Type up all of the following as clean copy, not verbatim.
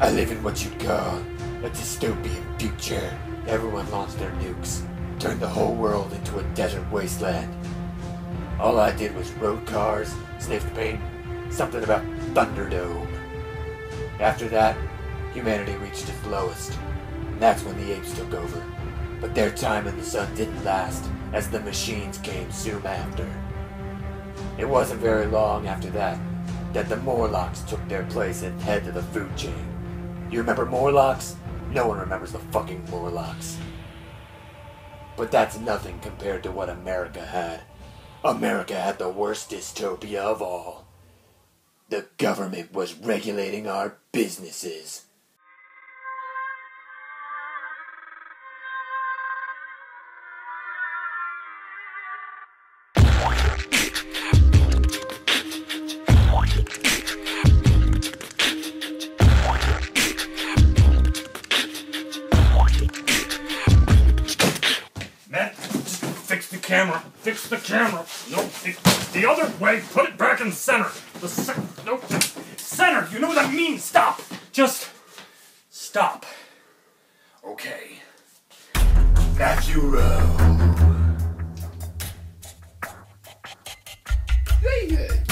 I live in what you'd call a dystopian future. Everyone launched their nukes, turned the whole world into a desert wasteland. All I did was rode cars, sniffed paint, something about Thunderdome. After that, humanity reached its lowest, and that's when the apes took over. But their time in the sun didn't last, as the machines came soon after. It wasn't very long after that the Morlocks took their place and head to the food chain. You remember Morlocks? No one remembers the fucking Morlocks. But that's nothing compared to what America had. America had the worst dystopia of all. The government was regulating our businesses. Fix the camera. No, the other way. Put it back in the center. No, center. You know what that means. Stop. Just stop. Okay. Matthew Roe. David.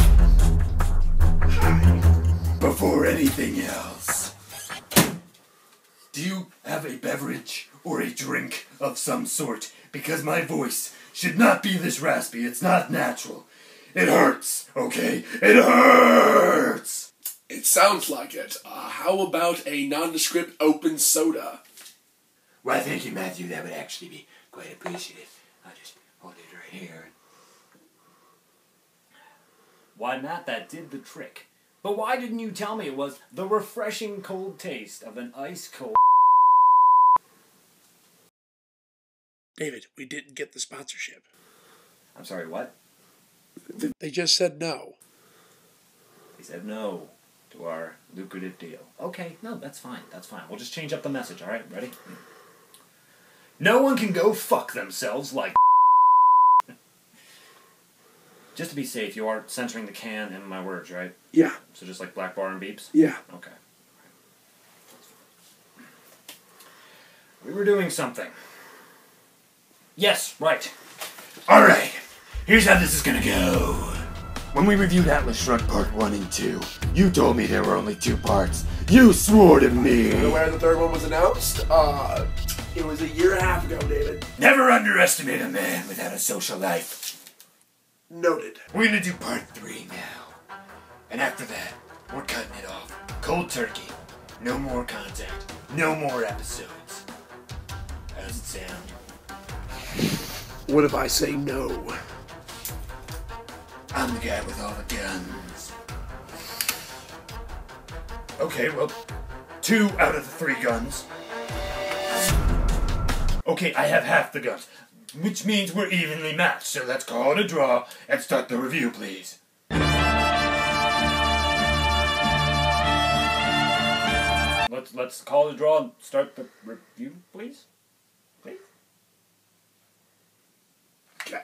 Hi. Before anything else, do you have a beverage or a drink of some sort? Because my voice should not be this raspy. It's not natural. It hurts, okay? It hurts! It sounds like it. How about a nondescript open soda? Why, thank you, Matthew. That would actually be quite appreciated. I'll just hold it right here. Why, Matt, that did the trick. But why didn't you tell me it was the refreshing cold taste of an ice cold... David, we didn't get the sponsorship. I'm sorry, what? They just said no. They said no to our lucrative deal. Okay, no, that's fine. That's fine. We'll just change up the message, all right? Ready? No one can go fuck themselves like... Just to be safe, you are censoring the can and my words, right? Yeah. So just like black bar and beeps? Yeah. Okay. We were doing something. Yes, right. Alright, here's how this is gonna go. When we reviewed Atlas Shrugged Part 1 and 2, you told me there were only 2 parts. You swore to me. You know where the third one was announced? It was a year and a half ago, David. Never underestimate a man without a social life. Noted. We're gonna do Part 3 now. And after that, we're cutting it off. Cold turkey. No more contact. No more episodes. How does it sound? What if I say no? I'm the guy with all the guns. Okay, well, 2 out of the 3 guns. Okay, I have half the guns, which means we're evenly matched, so let's call it a draw and start the review, please. Let's call it a draw and start the review, please? Please? Okay.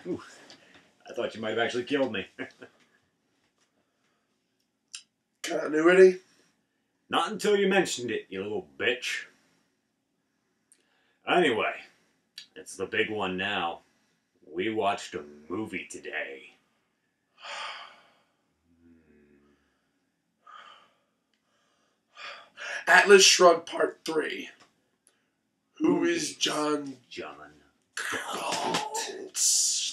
Ooh, I thought you might have actually killed me. Continuity? Not until you mentioned it, you little bitch. Anyway, it's the big one now. We watched a movie today. Atlas Shrugged Part 3. Who is John?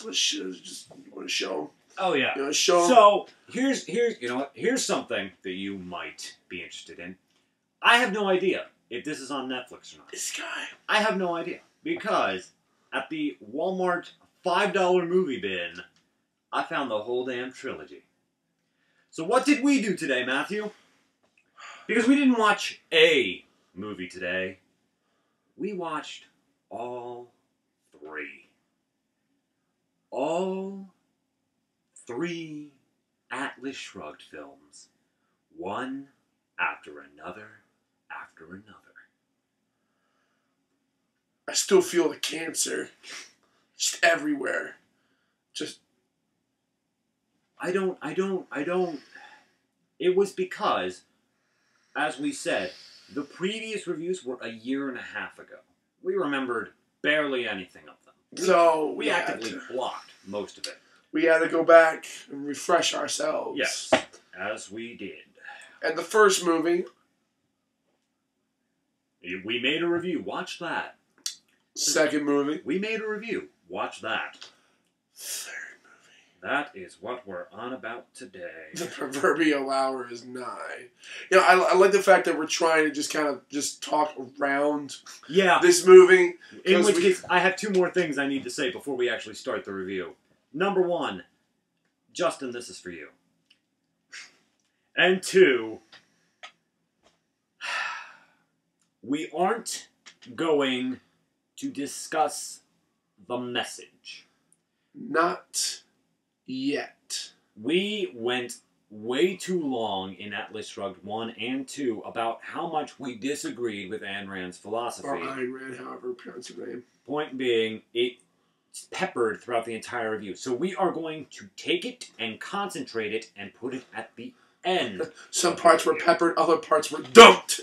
Let's just want to show him. Oh yeah. You know, show him. So here's you know what? Here's something that you might be interested in. I have no idea if this is on Netflix or not. This guy. I have no idea because at the Walmart $5 movie bin, I found the whole damn trilogy. So what did we do today, Matthew? Because we didn't watch a movie today. We watched all 3. All 3 Atlas Shrugged films. One after another after another. I still feel the cancer. Just everywhere. Just... I don't... It was because as we said, the previous reviews were a year and a half ago. We remembered barely anything of them. So we actively blocked most of it. We had to go back and refresh ourselves. Yes, as we did. And the first movie... We made a review. Watch that. Second movie. We made a review. Watch that. Third movie. That is what we're on about today. The proverbial hour is nigh. You know, I like the fact that we're trying to just kind of just talk around this movie. In which case, I have two more things I need to say before we actually start the review. Number one, Justin, this is for you. And two, we aren't going to discuss the message. Not yet. We went way too long in Atlas Shrugged 1 and 2 about how much we disagreed with Ayn Rand's philosophy. Or Ayn Rand, however you pronounce her name. Point being, it's peppered throughout the entire review. So we are going to take it and concentrate it and put it at the end. Some parts were peppered, other parts were dumped.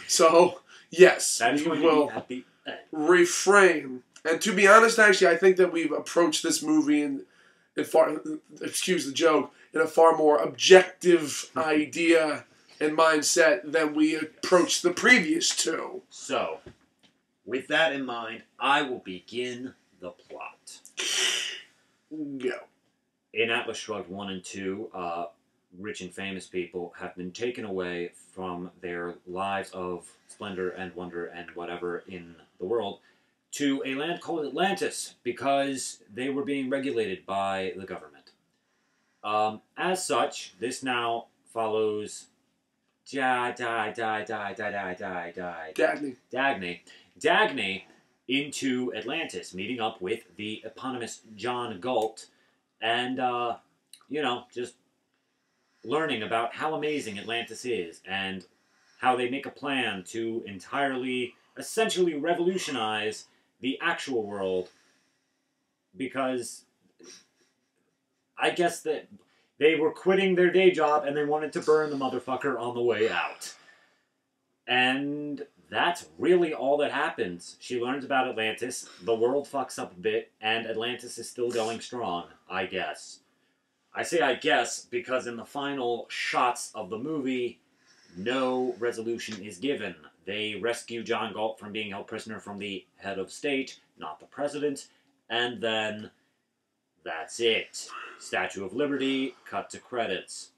So, yes, that is going to be at the end. Reframe. And to be honest, actually, I think that we've approached this movie in far, excuse the joke, in a far more objective idea and mindset than we approached the previous two. So, with that in mind, I will begin the plot. Go. In Atlas Shrugged 1 and 2, rich and famous people have been taken away from their lives of splendor and wonder and whatever in the world to a land called Atlantis because they were being regulated by the government. As such, this now follows Dagny into Atlantis, meeting up with the eponymous John Galt, and, you know, just learning about how amazing Atlantis is, and how they make a plan to entirely, essentially revolutionize the actual world, because I guess that they were quitting their day job and they wanted to burn the motherfucker on the way out. And that's really all that happens. She learns about Atlantis, the world fucks up a bit, and Atlantis is still going strong, I guess. I say I guess because in the final shots of the movie, no resolution is given. They rescue John Galt from being held prisoner from the head of state, not the president, and then that's it. Statue of Liberty, cut to credits.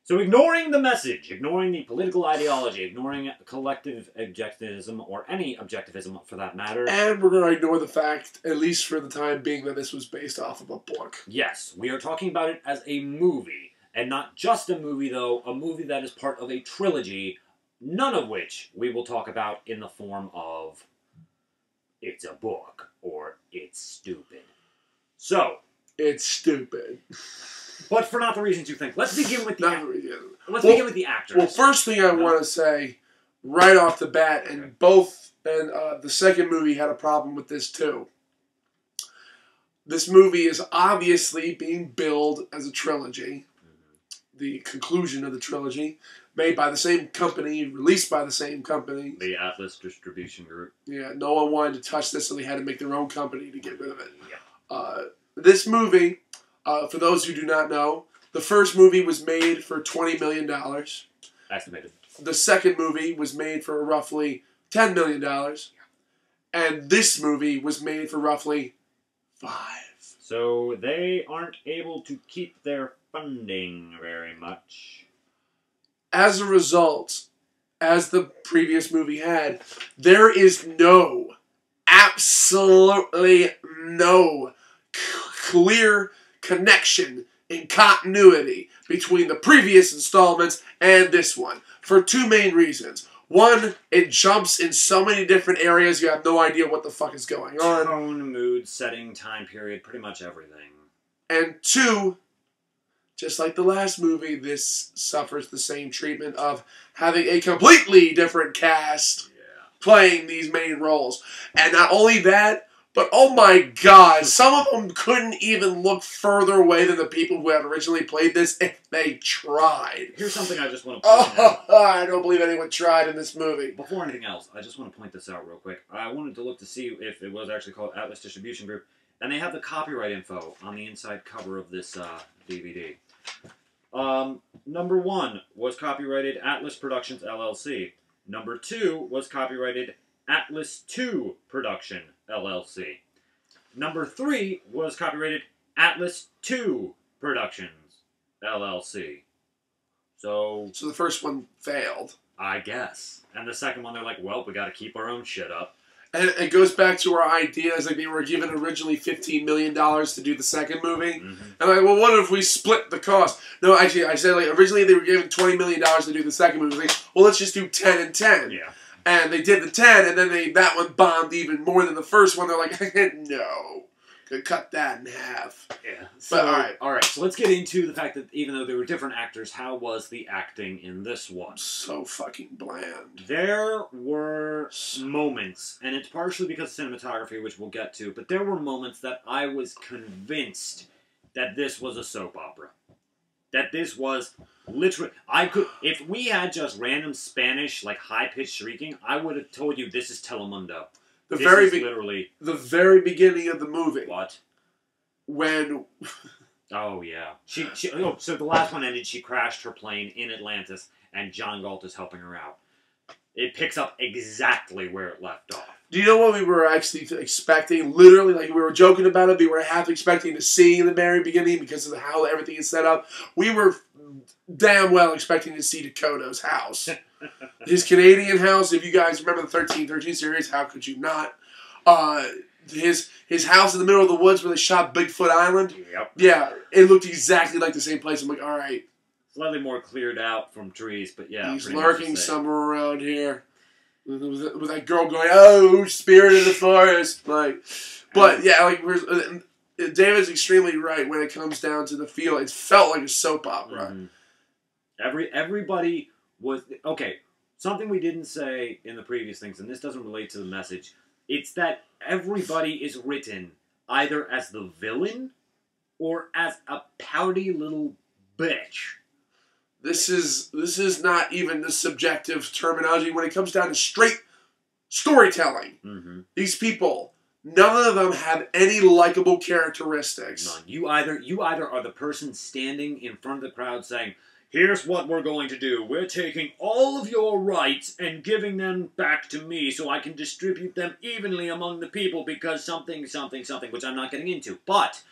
So ignoring the message, ignoring the political ideology, ignoring collective objectivism, or any objectivism for that matter. And we're going to ignore the fact, at least for the time being, that this was based off of a book. Yes, we are talking about it as a movie. And not just a movie, though, a movie that is part of a trilogy, none of which we will talk about in the form of it's a book, or it's stupid. So. It's stupid. But for not the reasons you think. Let's begin with the begin with the actors. Well, first thing I want to say, right off the bat, and the second movie had a problem with this too. This movie is obviously being billed as a trilogy. The conclusion of the trilogy, made by the same company, released by the same company. The Atlas Distribution Group. Yeah, no one wanted to touch this, so they had to make their own company to get rid of it. Yeah. This movie, for those who do not know, the first movie was made for $20 million. Estimated. The second movie was made for roughly $10 million. And this movie was made for roughly $5 million. So they aren't able to keep their funding very much. As a result, as the previous movie had, there is absolutely no clear connection and continuity between the previous installments and this one. For two main reasons. One, it jumps in so many different areas you have no idea what the fuck is going on. Tone, mood, setting, time period, pretty much everything. And two, just like the last movie, this suffers the same treatment of having a completely different cast playing these main roles. And not only that, But oh my god, some of them couldn't even look further away than the people who had originally played this if they tried. Here's something I just want to point out. I don't believe anyone tried in this movie. Before anything else, I just want to point this out real quick. I wanted to look to see if it was actually called Atlas Distribution Group, and they have the copyright info on the inside cover of this DVD. Number 1 was copyrighted Atlas Productions, LLC. Number 2 was copyrighted Atlas 2 Production, LLC. Number 3 was copyrighted Atlas 2 Productions, LLC. So the first one failed. I guess. And the second one, they're like, well, we got to keep our own shit up. And it goes back to our ideas. Like, they were given originally $15 million to do the second movie. Mm-hmm. And like, well, what if we split the cost? No, actually, I said, like, originally they were given $20 million to do the second movie. Like, well, let's just do 10 and 10. Yeah. And they did the 10, and then that one bombed even more than the first one. They're like, no. Could cut that in half. Yeah. So, But, all right. So let's get into the fact that even though there were different actors, how was the acting in this one? So fucking bland. There were moments, and it's partially because of cinematography, which we'll get to, but there were moments that I was convinced that this was a soap opera. That this was literally... If we had just random Spanish, like, high-pitched shrieking, I would have told you this is Telemundo. The very beginning of the movie. What? When... Oh, yeah. So the last one ended, she crashed her plane in Atlantis, and John Galt is helping her out. It picks up exactly where it left off. Do you know what we were actually expecting? Literally, like, we were joking about it. We were half expecting to see in the very beginning because of how everything is set up. We were damn well expecting to see Dakota's house. His Canadian house. If you guys remember the 1313 series, how could you not? His house in the middle of the woods where they shot Bigfoot Island. Yep. Yeah, it looked exactly like the same place. I'm like, all right. Slightly more cleared out from trees, but yeah. He's lurking somewhere around here. With that girl going, oh, spirit in the forest. Like, but yeah, like, David's extremely right when it comes down to the feel. It felt like a soap opera. Mm-hmm. Everybody was... Okay, something we didn't say in the previous things, and this doesn't relate to the message, it's that everybody is written either as the villain or as a pouty little bitch. This is not even the subjective terminology when it comes down to straight storytelling. Mm-hmm. These people, none of them have any likable characteristics. None. You either are the person standing in front of the crowd saying, here's what we're going to do. We're taking all of your rights and giving them back to me so I can distribute them evenly among the people because something, something, something, which I'm not getting into. But...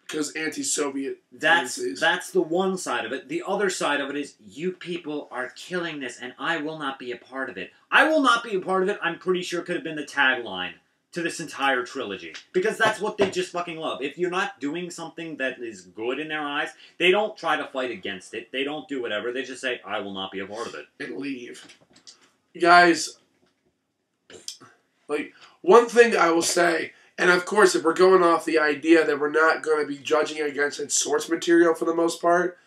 because anti-Soviet that's tendencies. That's the one side of it. The other side of it is, you people are killing this, and I will not be a part of it. I will not be a part of it, I'm pretty sure could have been the tagline to this entire trilogy. Because that's what they just fucking love. If you're not doing something that is good in their eyes, they don't try to fight against it. They don't do whatever. They just say, I will not be a part of it. And leave. Guys, like, one thing I will say... And of course, if we're going off the idea that we're not going to be judging against its source material for the most part,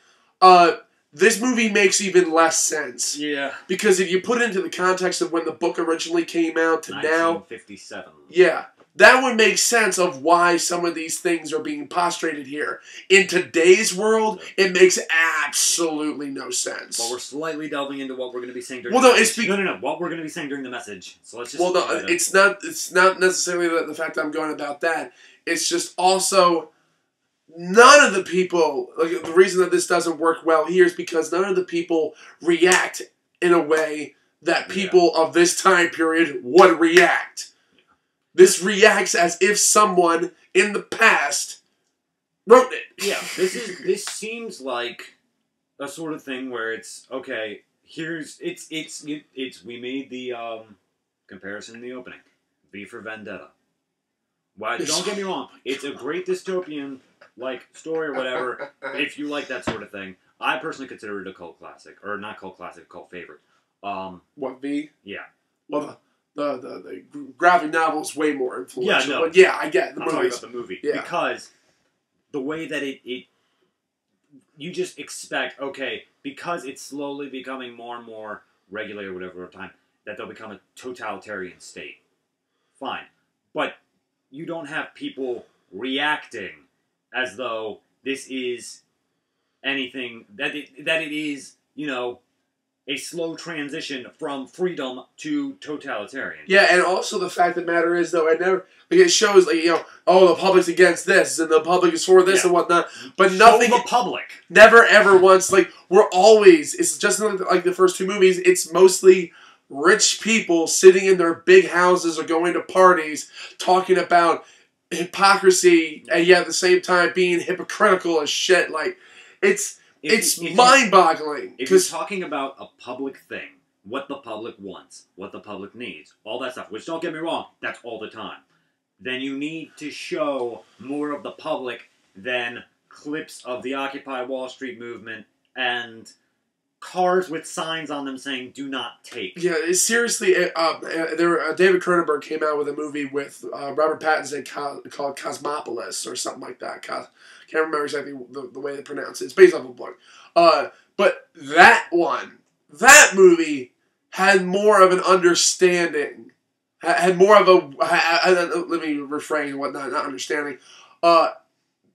this movie makes even less sense. Yeah. Because if you put it into the context of when the book originally came out to 1957. now... Yeah. That would make sense of why some of these things are being postulated here. In today's world, it makes absolutely no sense. But we're slightly delving into what we're going to be saying during the message. No. What we're going to be saying during the message. So let's just... Well, no, it's not necessarily the fact that I'm going about that. It's just also... None of the people... Like, the reason that this doesn't work well here is because none of the people react in a way that people of this time period would react. This reacts as if someone in the past wrote it. Yeah, this seems like a sort of thing where it's okay. We made the comparison in the opening. V for Vendetta. Why? Don't get me wrong. It's a great dystopian like story or whatever. If you like that sort of thing, I personally consider it a cult classic, or not cult classic, cult favorite. What, V? Yeah. Well, the graphic novel is way more influential. Yeah, no. But yeah, I get it. I'm talking about the movie. Yeah. Because the way that you just expect, okay, because it's slowly becoming more and more regular or whatever over time, that they'll become a totalitarian state. Fine. But you don't have people reacting as though this is anything, that it is, you know, a slow transition from freedom to totalitarian. Yeah, and also the fact of the matter is, though, it shows, like, you know, oh, the public's against this, and the public is for this and whatnot, but nothing... Show the public. Never, ever once, like, we're always, it's just like the first two movies, it's mostly rich people sitting in their big houses or going to parties, talking about hypocrisy, and yet at the same time being hypocritical as shit, like, it's mind-boggling. If you're talking about a public thing, what the public wants, what the public needs, all that stuff, which, don't get me wrong, that's all the time, then you need to show more of the public than clips of the Occupy Wall Street movement and cars with signs on them saying, do not take. Yeah, seriously, David Cronenberg came out with a movie with Robert Pattinson called Cosmopolis, or something like that. Can't remember exactly the way they pronounce it. It's based off a book. But that movie had more of an understanding. Had more of a... let me refrain whatnot, not understanding.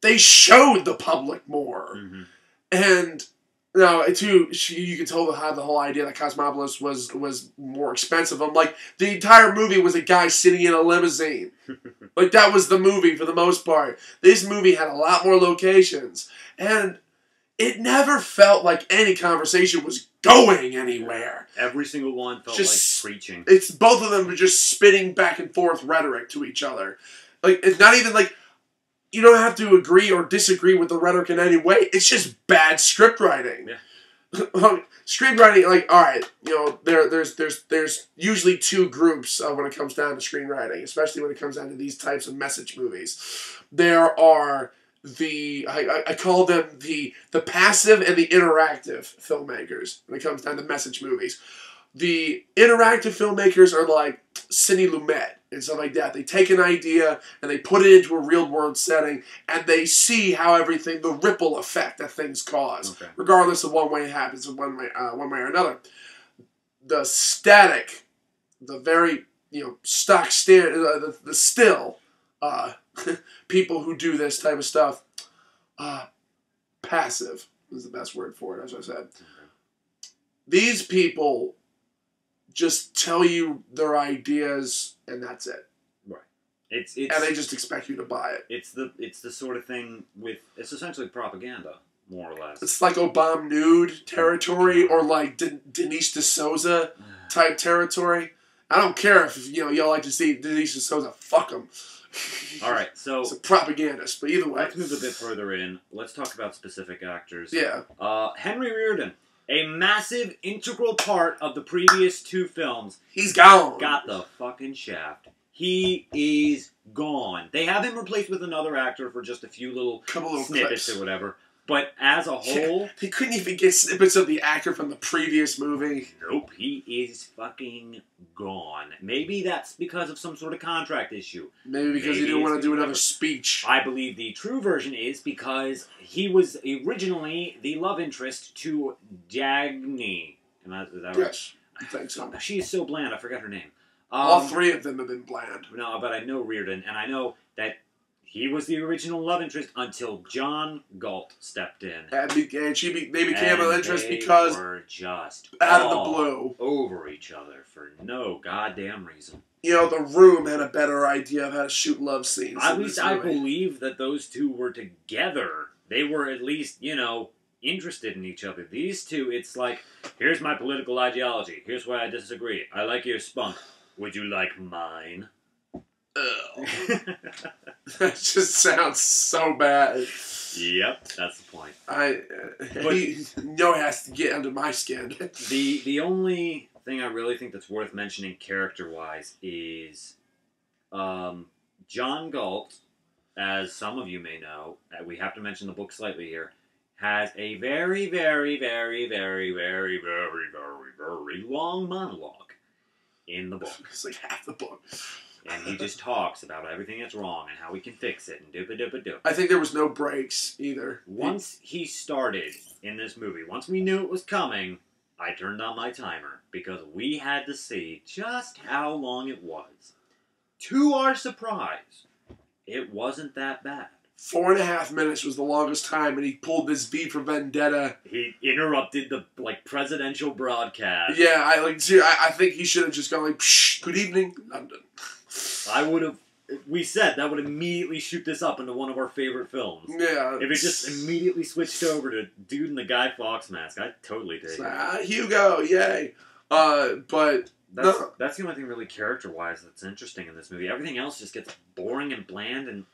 They showed the public more. Mm-hmm. And... No, too, you can tell how the whole idea that Cosmopolis was more expensive. I'm like, the entire movie was a guy sitting in a limousine. Like, that was the movie for the most part. This movie had a lot more locations. And it never felt like any conversation was going anywhere. Every single one felt like preaching. It's both of them were just spitting back and forth rhetoric to each other. Like, it's not even like... You don't have to agree or disagree with the rhetoric in any way. It's just bad script writing. Yeah. Script writing, like, all right, you know, there's usually two groups when it comes down to screenwriting, especially when it comes down to these types of message movies. There are I call them the passive and the interactive filmmakers when it comes down to message movies. The interactive filmmakers are like Sidney Lumet and stuff like that. They take an idea and they put it into a real-world setting, and they see how the ripple effect that things cause, regardless of one way it happens in one way or another. The static, the very, you know, stock stand, the still people who do this type of stuff, passive is the best word for it, as I said. These people just tell you their ideas, and that's it. Right. And they just expect you to buy it. It's the sort of thing it's essentially propaganda, more or less. It's like Obama nude territory, or like Denise D'Souza type territory. I don't care if y'all like to see Denise D'Souza. Fuck them. All right, so it's a propagandist, but either way, let's move a bit further in. Let's talk about specific actors. Yeah. Henry Reardon. A massive, integral part of the previous two films. He's gone. Got the fucking shaft. He is gone. They have him replaced with another actor for just a few little snippets clips or whatever. But as a whole... They couldn't even get snippets of the actor from the previous movie. Nope. He is fucking gone. Maybe that's because of some sort of contract issue. Maybe because he didn't want to do another speech. I believe the true version is because he was originally the love interest to Dagny. Is that right? Yes. I think so. She is so bland, I forgot her name. All three of them have been bland. No, but I know Reardon, and I know that he was the original love interest until John Galt stepped in. And they became an interest because... They were just out of the blue. Over each other for no goddamn reason. You know, The Room had a better idea of how to shoot love scenes. At least I believe that those two were together. They were at least, interested in each other. These two, it's like, here's my political ideology. Here's why I disagree. I like your spunk. Would you like mine? That just sounds so bad. Yep, that's the point. He has to get under my skin. The only thing I really think that's worth mentioning character-wise is John Galt, as some of you may know, we have to mention the book slightly here, has a very, very, very, very, very, very, very, very long monologue in the book. It's like half the book. And he just talks about everything that's wrong and how we can fix it and doop-a-doop-a-doop. I think there was no breaks either. Once he started in this movie, once we knew it was coming, I turned on my timer because we had to see just how long it was. To our surprise, it wasn't that bad. 4.5 minutes was the longest time, and he pulled this V for Vendetta. He interrupted the presidential broadcast. Yeah, I think he should have just gone like, Psh, "Good evening, London." I would have. We said that would immediately shoot this up into one of our favorite films. Yeah. If it just immediately switched over to dude in the Guy Fawkes mask, I'd totally take it. Hugo, yay! But that's the only thing really character-wise that's interesting in this movie. Everything else just gets boring and bland, and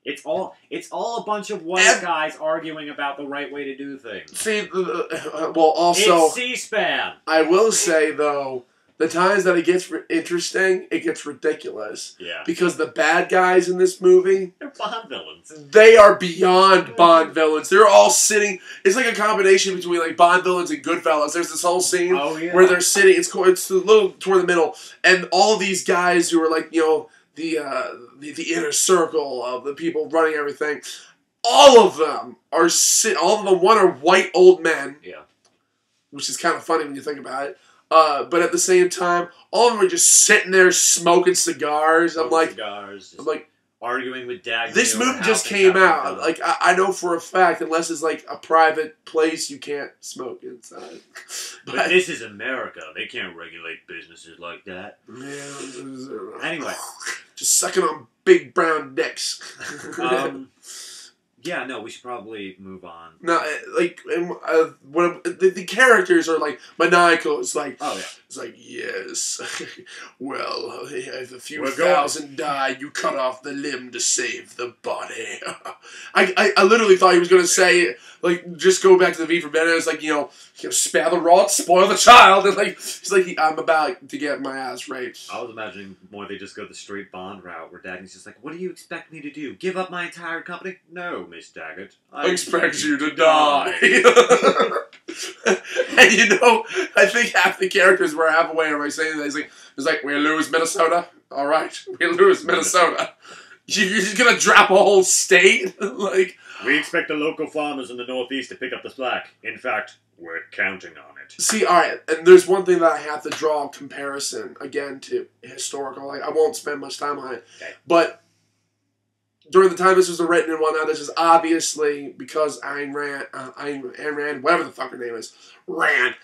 it's all a bunch of white guys arguing about the right way to do things. See, also it's C-SPAN. I will say though, the times that it gets interesting, it gets ridiculous. Yeah. Because the bad guys in this movie, they're Bond villains. They are beyond Bond villains. They're all sitting. It's like a combination between like Bond villains and Goodfellas. There's this whole scene where they're sitting. It's a little toward the middle, and all these guys who are like the inner circle of the people running everything. All of them are all of them. One are white old men. Yeah. Which is kind of funny when you think about it. But at the same time, all of them are just sitting there smoking cigars. I'm like, arguing with Dag. This movie just came out. Like I know for a fact, unless it's like a private place, you can't smoke inside. But this is America. They can't regulate businesses like that. Anyway, just sucking on big brown dicks. Yeah, no, we should probably move on. No, like, the characters are, like, maniacal. It's like, It's like, yes, well, if a few thousand die, you cut off the limb to save the body. I literally thought he was going to say, like, just go back to the V for Vendetta. It's like, spare the rod, spoil the child. And, like, he's like, I'm about to get my ass raped. I was imagining more they just go the straight Bond route, where Dagney's just like, what do you expect me to do? Give up my entire company? No, Miss Daggett. I expect you to die. And I think half the characters were half away. Am I saying that? He's like, we lose Minnesota? All right, we lose Minnesota. You're just going to drop a whole state? Like, we expect the local farmers in the Northeast to pick up the slack. In fact, we're counting on it. See, all right, and there's one thing that I have to draw a comparison, again, to historical. Like, I won't spend much time on it. Okay. But during the time this was written and whatnot, this is obviously because Ayn Rand, whatever the fuck her name is, Rand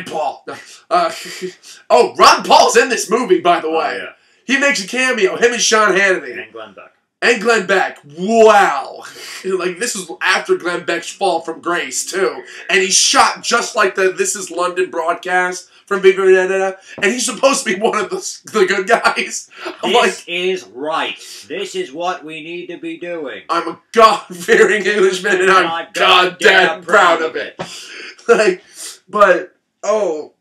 Paul. Oh, Ron Paul's in this movie, by the way. Yeah. He makes a cameo, him and Sean Hannity. And Glenn Beck. Wow. Like, this is after Glenn Beck's fall from grace, too. And he's shot just like the This Is London broadcast from Big Vendetta. And he's supposed to be one of the good guys. This is right. This is what we need to be doing. I'm a God-fearing Englishman, and I'm goddamn proud of it. Like, but, oh...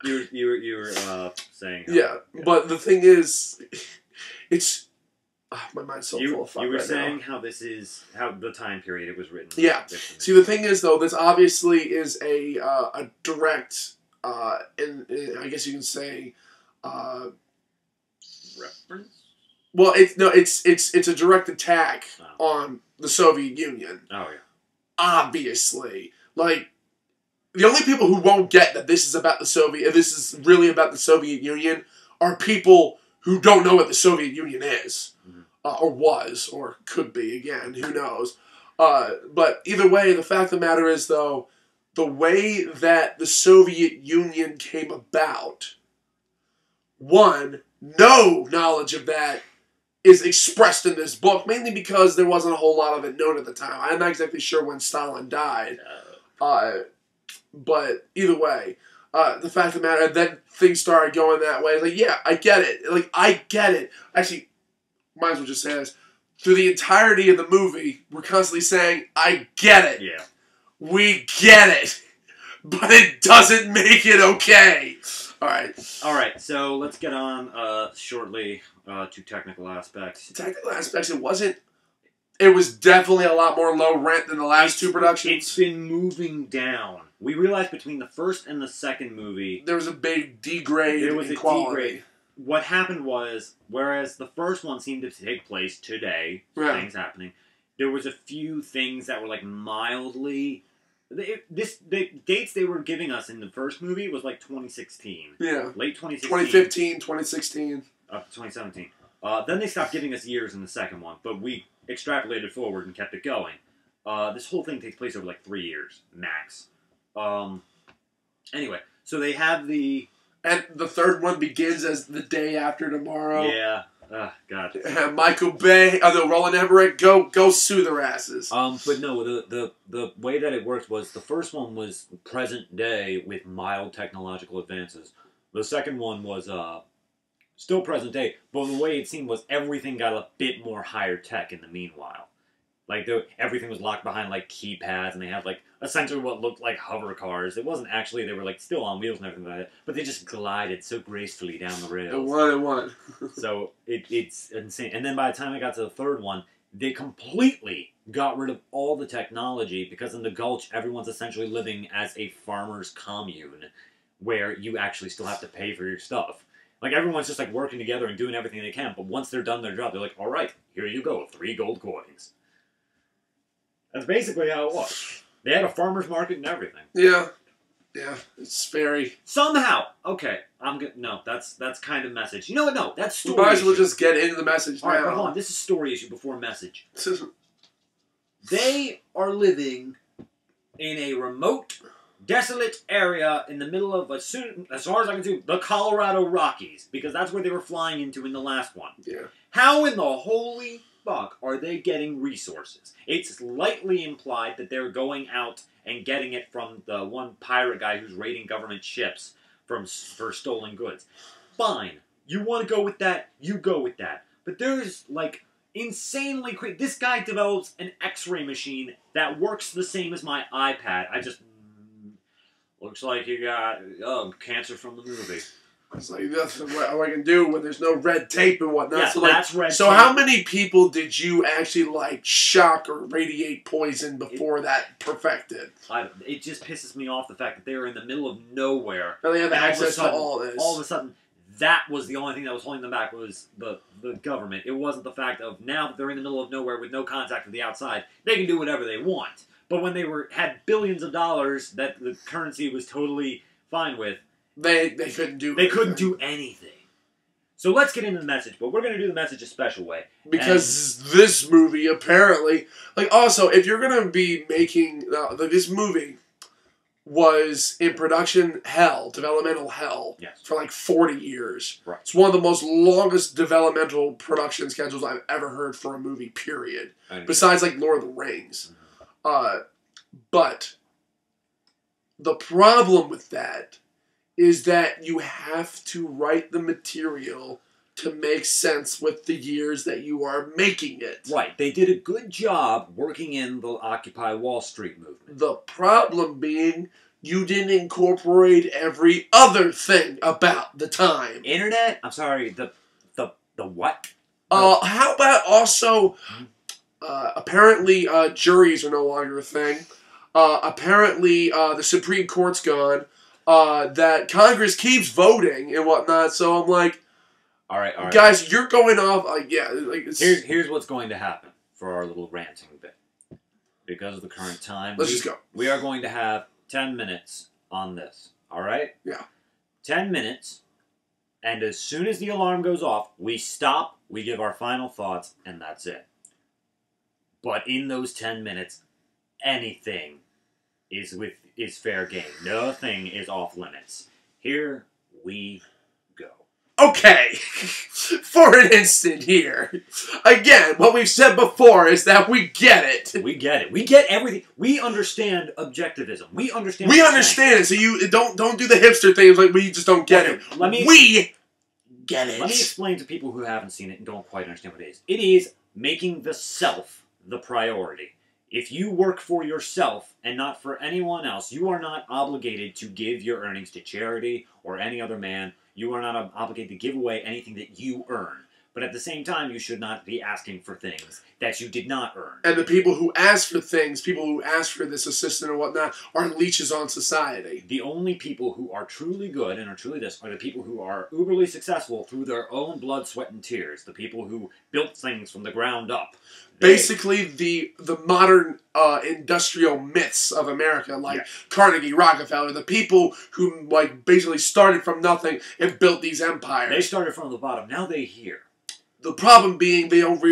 You were saying... But the thing is, it's... my mind's so full of fuck. You were saying how this is how the time period it was written. Yeah. See, the thing is, though, this obviously is a direct, I guess you can say, reference. Well, it's a direct attack on the Soviet Union. Oh yeah. Obviously, like, the only people who won't get that this is really about the Soviet Union are people who don't know what the Soviet Union is. Or was, or could be, again, who knows. But either way, the fact of the matter is, though, the way that the Soviet Union came about, one, no knowledge of that is expressed in this book, mainly because there wasn't a whole lot of it known at the time. I'm not exactly sure when Stalin died. But either way, the fact of the matter, then things started going that way. Like, yeah, I get it. Like, I get it. Actually, might as well just say this. Through the entirety of the movie, we're constantly saying, I get it. Yeah. We get it. But it doesn't make it okay. Alright, so let's get on shortly to technical aspects. Technical aspects, it was definitely a lot more low rent than the last two productions. It's been moving down. We realized between the first and the second movie... There was a big degrade in quality. What happened was, whereas the first one seemed to take place today, things happening, there was a few things that were like mildly... The dates they were giving us in the first movie was like 2016. Yeah. Late 2016. 2015, 2016. Up to 2017. Then they stopped giving us years in the second one, but we extrapolated forward and kept it going. This whole thing takes place over like 3 years, max. Anyway, so they have the... And the third one begins as The Day After Tomorrow. Yeah. God. Michael Bay, Roland Emmerich, go sue their asses. But no, the way that it worked was the first one was present day with mild technological advances. The second one was still present day, but the way it seemed was everything got a bit more higher tech in the meanwhile. Like everything was locked behind like keypads, and they had like essentially what looked like hover cars. It wasn't actually; they were like still on wheels and everything like that, but they just glided so gracefully down the rails. One. So it's insane. And then by the time I got to the third one, they completely got rid of all the technology because in the Gulch, everyone's essentially living as a farmer's commune, where you actually still have to pay for your stuff. Like everyone's just like working together and doing everything they can, but once they're done their job, they're like, "All right, here you go, 3 gold coins." That's basically how it was. They had a farmer's market and everything. Yeah, it's very... Somehow, okay, no, that's kind of message. You know what, no, that's story We might as well issue. just get into the message now. Alright, but hold on, this is story issue before message. They are living in a remote, desolate area in the middle of, as far as I can see, the Colorado Rockies, because that's where they were flying into in the last one. Yeah. How in the holy fuck are they getting resources? It's lightly implied that they're going out and getting it from the one pirate guy who's raiding government ships for stolen goods. Fine. You want to go with that? You go with that. But there's, like, insanely quick... This guy develops an X-ray machine that works the same as my iPad. I just... Looks like you got cancer from the movie. It's like, that's what I can do when there's no red tape and whatnot. Yeah, so, like, that's red so tape. how many people did you actually, like, shock or radiate poison before that perfected? It just pisses me off the fact that they were in the middle of nowhere. And they have and access to all this. All of a sudden, that was the only thing that was holding them back was the government. It wasn't the fact of now that they're in the middle of nowhere with no contact with the outside, they can do whatever they want. But when they had billions of dollars that the currency was totally fine with, They couldn't do They couldn't do anything. So let's get into the message, but we're going to do the message a special way. Because this movie, apparently... Like, also, if you're going to be making... this movie was in production hell, developmental hell, yes, for like 40 years. Right. It's one of the most longest developmental production schedules I've ever heard for a movie, period. Besides, like, Lord of the Rings. But the problem with that is that you have to write the material to make sense with the years that you are making it. Right. They did a good job working in the Occupy Wall Street movement. The problem being you didn't incorporate every other thing about the time. Internet? I'm sorry, the what? How about also, apparently juries are no longer a thing. Apparently the Supreme Court's gone. That Congress keeps voting and whatnot, so I'm like, all right, guys, you're going off. Here's what's going to happen for our little ranting bit. Because of the current time, let's just go. We are going to have 10 minutes on this. All right? Yeah. 10 minutes, and as soon as the alarm goes off, we stop, we give our final thoughts, and that's it. But in those 10 minutes, anything is fair game. Nothing is off limits. Here we go. Okay, for an instant here. Again, what we've said before is that we get it. We get it. We get everything. We understand objectivism. We understand. We understand it. So you don't do the hipster things like we just don't get it. We get it. Let me explain to people who haven't seen it and don't quite understand what it is. It is making the self the priority. If you work for yourself and not for anyone else, you are not obligated to give your earnings to charity or any other man. You are not obligated to give away anything that you earn. But at the same time, you should not be asking for things that you did not earn. And the people who ask for things, people who ask for this assistance and whatnot, are leeches on society. The only people who are truly good and are truly this are the people who are uberly successful through their own blood, sweat, and tears. The people who built things from the ground up. Basically, the modern industrial myths of America, like Carnegie, Rockefeller, the people who basically started from nothing and built these empires. They started from the bottom. Now they're here. the problem being they don't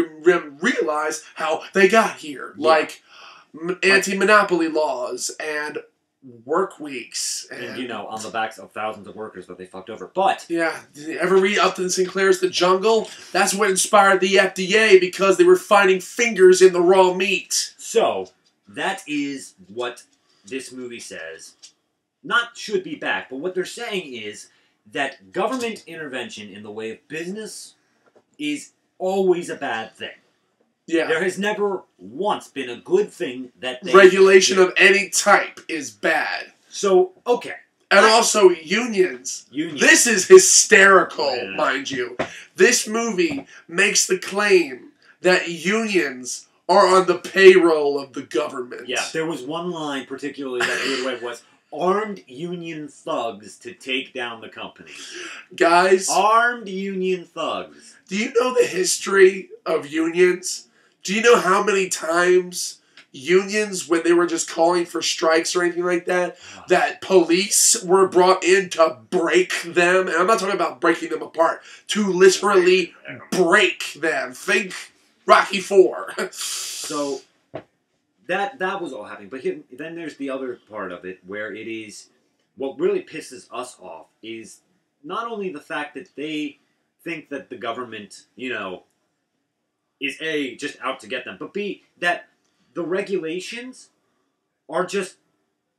realize how they got here. Yeah. Like anti-monopoly laws and work weeks. And, you know, on the backs of thousands of workers that they fucked over. But... Yeah. Did you ever read Upton Sinclair's The Jungle? That's what inspired the FDA because they were finding fingers in the raw meat. So, that is what this movie says. Not should be back, but what they're saying is that government intervention in the way of business is always a bad thing. Yeah. There has never once been a good thing that they... Regulation of any type is bad. So, okay. And also unions. Unions. This is hysterical, Yeah. mind you. This movie makes the claim that unions are on the payroll of the government. Yeah, there was one line particularly that blew away was armed union thugs to take down the company. Guys, Armed union thugs. do you know the history of unions? Do you know how many times unions, when they were just calling for strikes or anything like that, that police were brought in to break them? And I'm not talking about breaking them apart. To literally break them. Think Rocky IV. So, that was all happening. But then there's the other part of it where it is... What really pisses us off is not only the fact that they think that the government, you know, is A, just out to get them, but B, that the regulations are just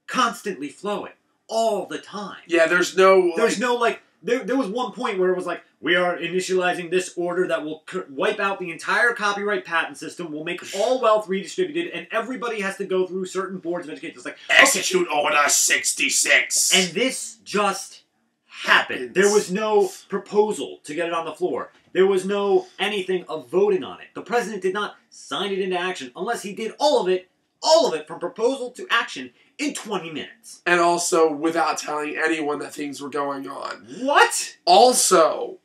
constantly flowing all the time. Yeah, there's no... There was one point where it was like, we are initializing this order that will wipe out the entire copyright patent system, will make all wealth redistributed, and everybody has to go through certain boards of education. It's like, Execute Order 66. and this just happened. There was no proposal to get it on the floor. There was no anything of voting on it. The president did not sign it into action unless he did all of it from proposal to action in 20 minutes. And also without telling anyone that things were going on. What? Also,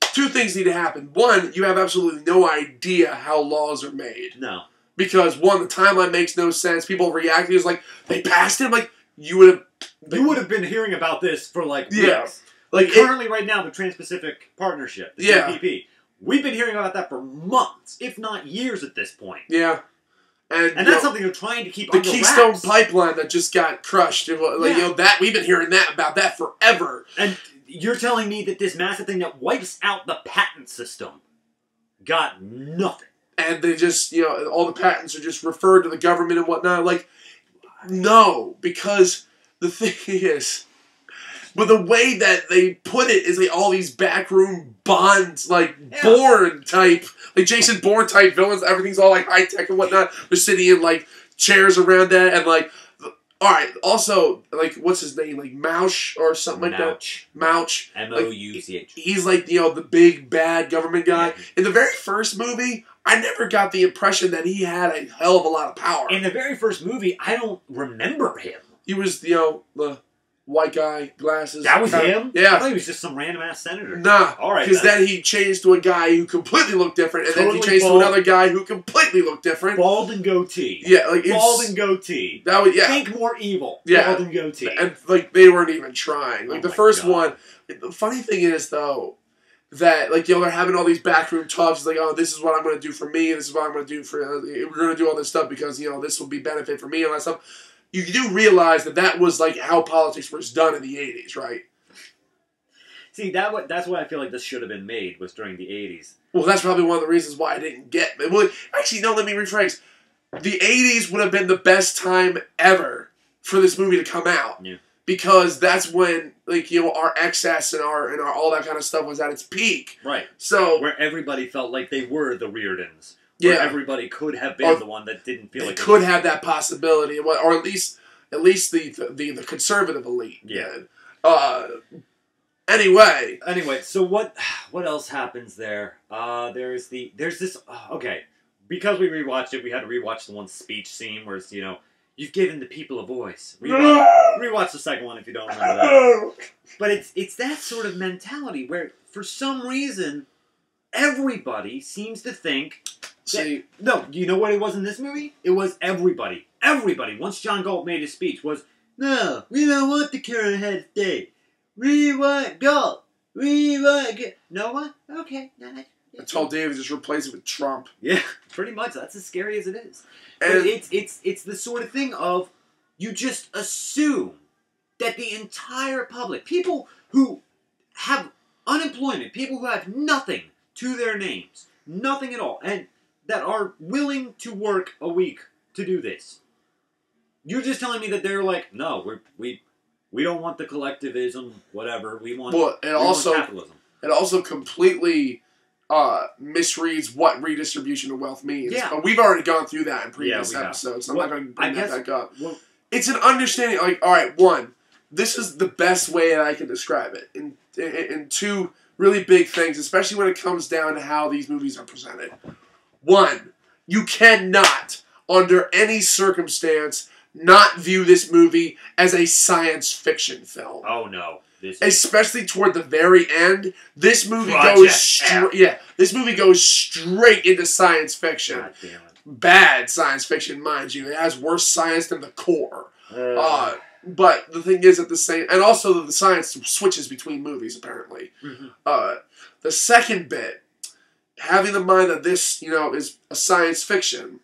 two things need to happen. One, you have absolutely no idea how laws are made. No. Because, one, the timeline makes no sense. People reacting is like, they passed it? Like, you would have been hearing about this for like Yeah. weeks. Like Currently right now, the Trans-Pacific Partnership, the Yeah. TPP, we've been hearing about that for months, if not years at this point. Yeah. And that's something they're trying to keep the under Keystone wraps. Pipeline that just got crushed. Like, Yeah. you know, that we've been hearing about that forever. And you're telling me that this massive thing that wipes out the patent system got nothing. And they just, you know, all the patents are just referred to the government and whatnot. Like, no, because the thing is, but the way that they put it is like all these backroom Bond, like Bourne type, like Jason Bourne type villains. Everything's all like high tech and whatnot. They're sitting in like chairs around that and like. All right. Also, like, what's his name? Like Mouch or something like that. Mouch. M-O-U-C-H. He's like, you know, the big bad government guy. Yeah. In the very first movie, I never got the impression that he had a hell of a lot of power. In the very first movie, I don't remember him. He was, you know, the white guy, glasses. That was him? Yeah. I thought he was just some random-ass senator. Nah. All right, because then he changed to a guy who completely looked different, and then he Totally changed bald. to another guy who completely looked different. Bald and goatee. Yeah, like Bald and goatee. That was, yeah. Think more evil. Yeah. Bald and goatee. And, like, they weren't even trying. Like, Oh the my first God. one, the funny thing is, though, that, like, you know, they're having all these backroom talks. It's like, oh, this is what I'm going to do for me. This is what I'm going to do for... we're going to do all this stuff because, you know, this will be benefit for me and all that stuff. You do realize that that was, like, how politics was done in the 80s, right? See, that's why I feel like this should have been made, was during the 80s. Well, that's probably one of the reasons why I didn't get... Well, actually, no, let me rephrase. The 80s would have been the best time ever for this movie to come out. Yeah. Because that's when, like, you know, our excess and our all that kind of stuff was at its peak. Right. So... Where everybody felt like they were the Reardons. Where everybody could have been the one that didn't feel like they could have that possibility, or at least the conservative elite. Yeah. Anyway, so what else happens there? There's this. Okay, because we rewatched it, we had to rewatch the one speech scene where it's, you know, you've given the people a voice. Rewatch the second one if you don't remember that. But it's that sort of mentality where, for some reason, everybody seems to think. See, no, you know what it was in this movie? It was everybody. Everybody, once John Galt made his speech, was, no, we don't want the current head of state. We want Galt. We want... No one? Okay. I told David just replace it with Trump. Yeah, pretty much. That's as scary as it is. And But it's the sort of thing of you just assume that the entire public, people who have unemployment, people who have nothing to their names, nothing at all, and that are willing to work a week to do this. You're just telling me that they're like, no, we don't want the collectivism, whatever. We want, well, we want capitalism. It also completely misreads what redistribution of wealth means. Yeah. But we've already gone through that in previous Yeah, we have. episodes, so I'm Well, not going to bring that back up. Well, It's an understanding, like, all right, one, this is the best way that I can describe it in two really big things, especially when it comes down to how these movies are presented. One, you cannot, under any circumstance, not view this movie as a science fiction film. oh no. Especially toward the very end, this movie this movie goes straight into science fiction. God damn it. Bad science fiction, mind you. It has worse science than the core. But the thing is, and also the science switches between movies, apparently. Mm-hmm. The second bit, having in mind that this, is a science fiction,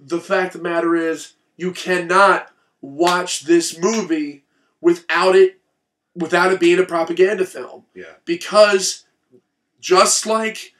the fact of the matter is, you cannot watch this movie without it being a propaganda film. Yeah. Because, just like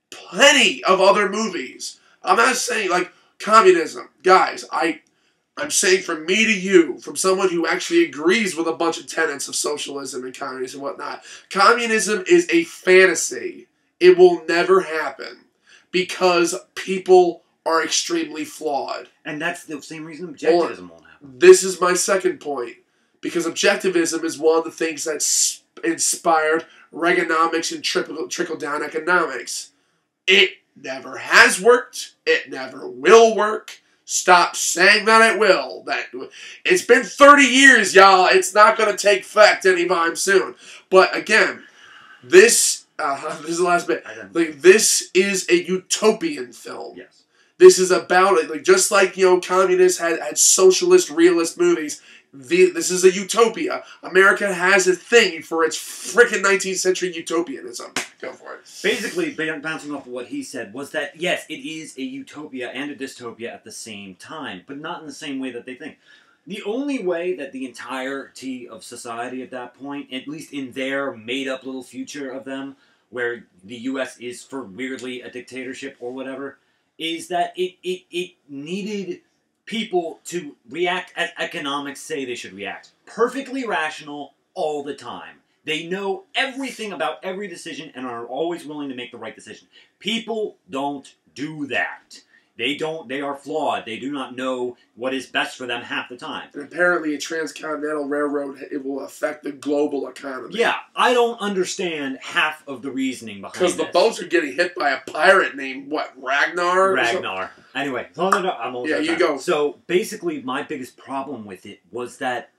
plenty of other movies, I'm not saying, like, communism. Guys, I'm saying from me to you, from someone who actually agrees with a bunch of tenets of socialism and communism and whatnot, communism is a fantasy. It will never happen because people are extremely flawed. And that's the same reason objectivism won't happen. This is my second point. Because objectivism is one of the things that's inspired Reaganomics and trickle-down economics. It never has worked. It never will work. Stop saying that it will. It's been 30 years, y'all. It's not going to take effect anytime soon. But again, this is the last bit. Like, this is a utopian film. Yes. This is about it. Like, just like, communists had socialist, realist movies. This is a utopia. America has a thing for its frickin' 19th century utopianism. Go for it. Basically, bouncing off of what he said, was that, yes, it is a utopia and a dystopia at the same time, but not in the same way that they think. The only way that the entirety of society at that point, at least in their made-up little future of them, where the U.S. is for weirdly a dictatorship or whatever, is that it needed people to react as economics say they should react. Perfectly rational all the time. They know everything about every decision and are always willing to make the right decision. People don't do that. They are flawed. They do not know what is best for them half the time. And apparently a transcontinental railroad, it will affect the global economy. Yeah, I don't understand half of the reasoning behind this. Because the boats are getting hit by a pirate named, Ragnar? Ragnar. Anyway, I'm almost yeah, out of you time. go. So, basically, my biggest problem with it was that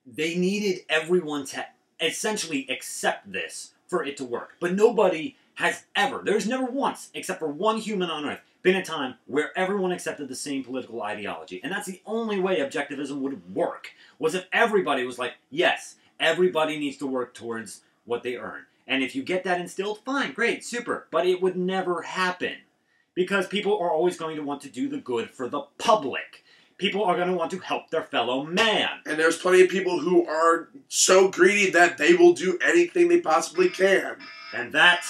they needed everyone to essentially accept this for it to work. But nobody has ever, there's never once, except for one human on Earth, been a time where everyone accepted the same political ideology. And that's the only way objectivism would work, was if everybody was like, yes, everybody needs to work towards what they earn. And if you get that instilled, fine, great, super. But it would never happen. Because people are always going to want to do the good for the public. People are going to want to help their fellow man. And there's plenty of people who are so greedy that they will do anything they possibly can. And that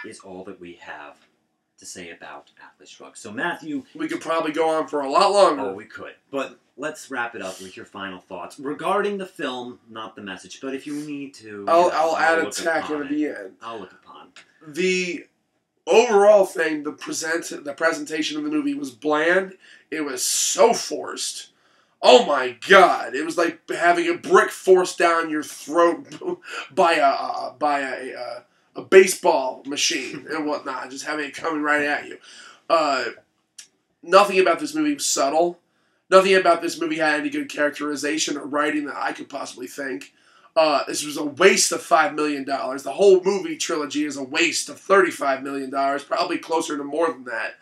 is all that we have to say about Atlas Shrugged. So, Matthew... We could probably go on for a lot longer. Oh, we could. But let's wrap it up with your final thoughts regarding the film, not the message. But if you need to... I'll add a tack in at the end. I'll look upon. The overall thing, the presentation of the movie was bland. It was so forced. Oh my god! It was like having a brick forced down your throat by a baseball machine and whatnot, just having it coming right at you. Nothing about this movie was subtle. Nothing about this movie had any good characterization or writing that I could possibly think. This was a waste of $5 million. The whole movie trilogy is a waste of $35 million, probably closer to more than that.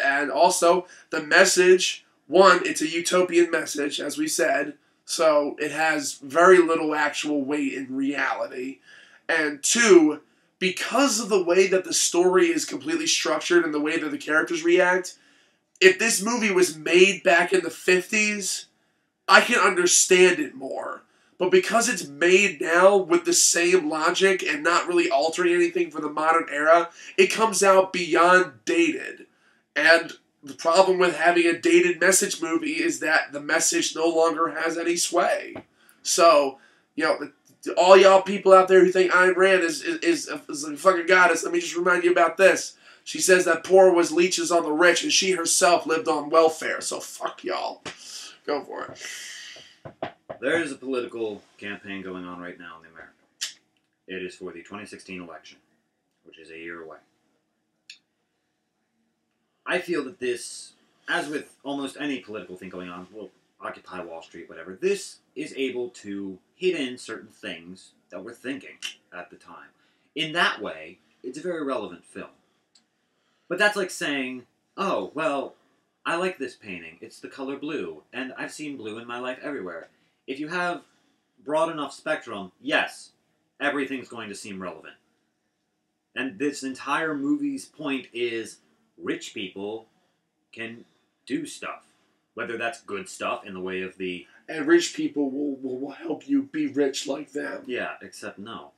And also, the message, one, it's a utopian message, as we said. So it has very little actual weight in reality. And 2, because of the way that the story is completely structured and the way that the characters react, if this movie was made back in the 50s, I can understand it more. But because it's made now with the same logic and not really altering anything for the modern era, it comes out beyond dated. And the problem with having a dated message movie is that the message no longer has any sway. So, all y'all people out there who think Ayn Rand is a fucking goddess, let me just remind you about this. She says that poor was leeches on the rich, and she herself lived on welfare. So fuck y'all. Go for it. There is a political campaign going on right now in America. It is for the 2016 election, which is a year away. I feel that this, as with almost any political thing going on, well, Occupy Wall Street, whatever, this is able to hit in certain things that we're thinking at the time. In that way, it's a very relevant film. But that's like saying, oh, well, I like this painting. It's the color blue, and I've seen blue in my life everywhere. If you have broad enough spectrum, yes, everything's going to seem relevant. And this entire movie's point is rich people can do stuff. Whether that's good stuff in the way of the... And rich people will help you be rich like them. Yeah, except no.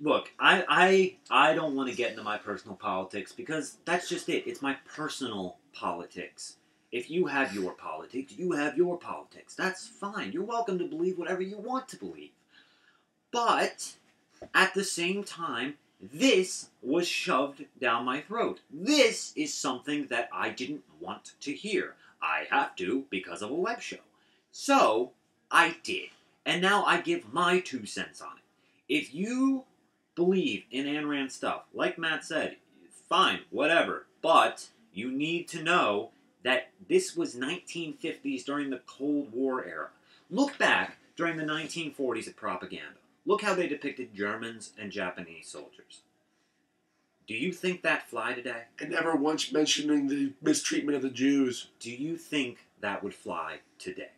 Look, I don't want to get into my personal politics because that's just it. It's my personal politics. If you have your politics, you have your politics. That's fine. You're welcome to believe whatever you want to believe. But, at the same time, this was shoved down my throat. This is something that I didn't want to hear. I have to because of a web show. So, I did. And now I give my 2 cents on it. If you believe in Ayn Rand stuff, like Matt said, fine, whatever. But you need to know that this was 1950s during the Cold War era. Look back during the 1940s at propaganda. Look how they depicted Germans and Japanese soldiers. Do you think that fly today? And never once mentioning the mistreatment of the Jews. Do you think that would fly today?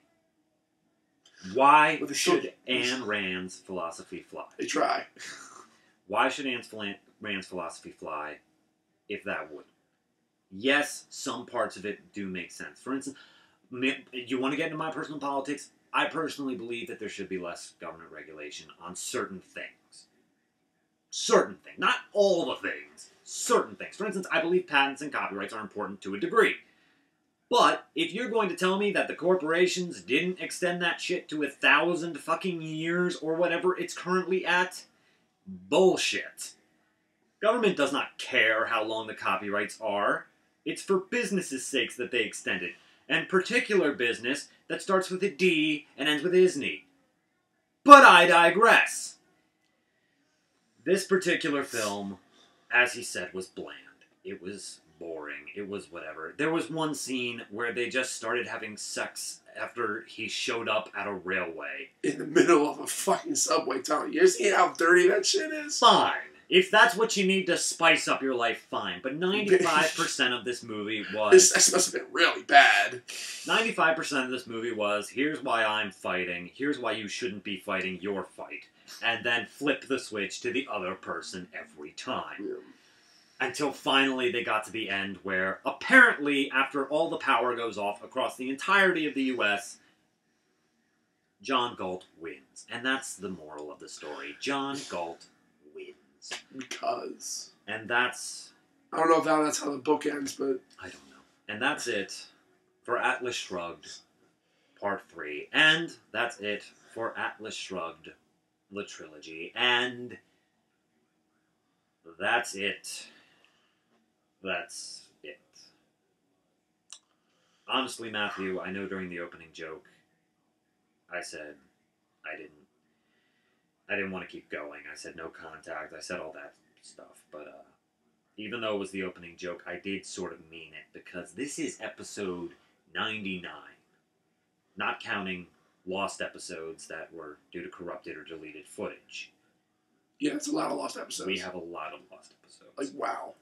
Why should Ayn Rand's philosophy fly? They try. Why should Ayn Rand's philosophy fly if that would? Yes, some parts of it do make sense. For instance, you want to get into my personal politics? I personally believe that there should be less government regulation on certain things. Certain things. Not all the things. Certain things. For instance, I believe patents and copyrights are important to a degree. But if you're going to tell me that the corporations didn't extend that shit to 1,000 fucking years or whatever it's currently at, bullshit. Government does not care how long the copyrights are. It's for business' sakes that they extend it. And particular business that starts with a D and ends with ISNY. But I digress. This particular film, as he said, was bland. It was boring. It was whatever. There was one scene where they just started having sex after he showed up at a railway. In the middle of a fucking subway tunnel. You see how dirty that shit is? Fine. If that's what you need to spice up your life, fine. But 95% of this movie was... This must have been really bad. 95% of this movie was, here's why I'm fighting, here's why you shouldn't be fighting your fight. And then flip the switch to the other person every time. Yeah. Until finally they got to the end where, apparently, after all the power goes off across the entirety of the U.S., John Galt wins. And that's the moral of the story. John Galt wins. Because. And that's... I don't know if that's how the book ends, but... I don't know. And that's it for Atlas Shrugged, Part 3. And that's it for Atlas Shrugged, the trilogy. And that's it. That's it. Honestly, Matthew, I know during the opening joke, I said I didn't want to keep going. I said no contact. I said all that stuff. But even though it was the opening joke, I did sort of mean it because this is episode 99. Not counting lost episodes that were due to corrupted or deleted footage. Yeah, it's a lot of lost episodes. We have a lot of lost episodes. Like, wow.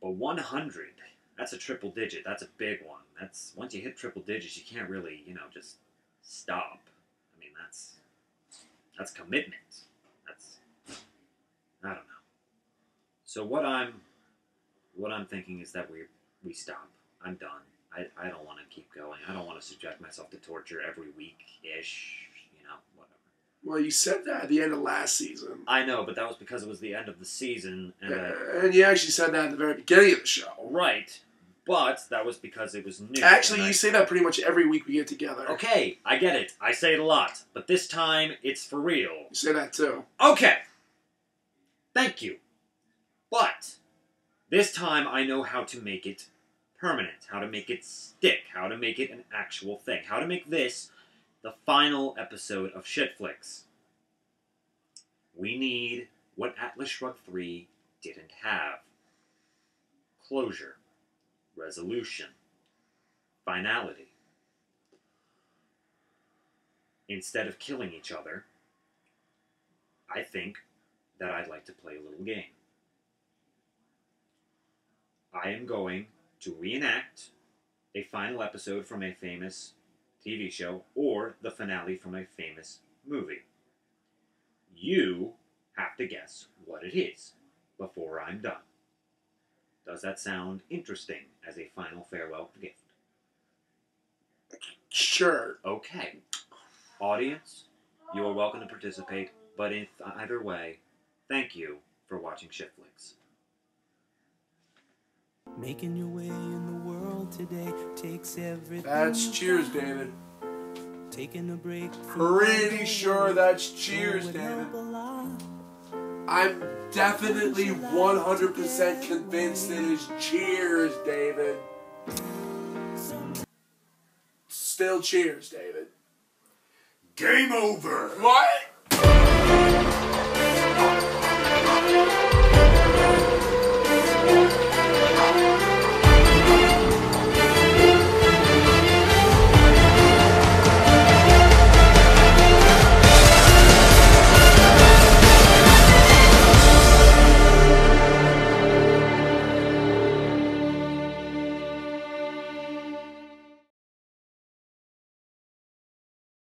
But 100, that's a triple digit. That's a big one. That's once you hit triple digits, you can't really, just stop. I mean, that's commitment. I don't know. So what I'm thinking is that we stop. I'm done. I don't want to keep going. I don't want to subject myself to torture every week-ish, whatever. Well, you said that at the end of last season. I know, but that was because it was the end of the season. And you actually said that at the very beginning of the show. Right. But that was because it was new. Actually, you say that pretty much every week we get together. Okay, I get it. I say it a lot. But this time, it's for real. You say that too. Okay. Thank you. But this time I know how to make it permanent, how to make it stick, how to make it an actual thing, how to make this the final episode of ShitFlix. We need what Atlas Shrugged 3 didn't have. Closure, resolution, finality. Instead of killing each other, I think that I'd like to play a little game. I am going to reenact a final episode from a famous TV show or the finale from a famous movie. You have to guess what it is before I'm done. Does that sound interesting as a final farewell gift? Sure. Okay. Audience, you are welcome to participate, but in either way, thank you for watching ShitFlix. Making your way in the world today takes everything. That's cheers, David. Taking a break. Pretty sure that's cheers, David. I'm definitely 100% convinced it is cheers, David. Still cheers, David. Game over! What?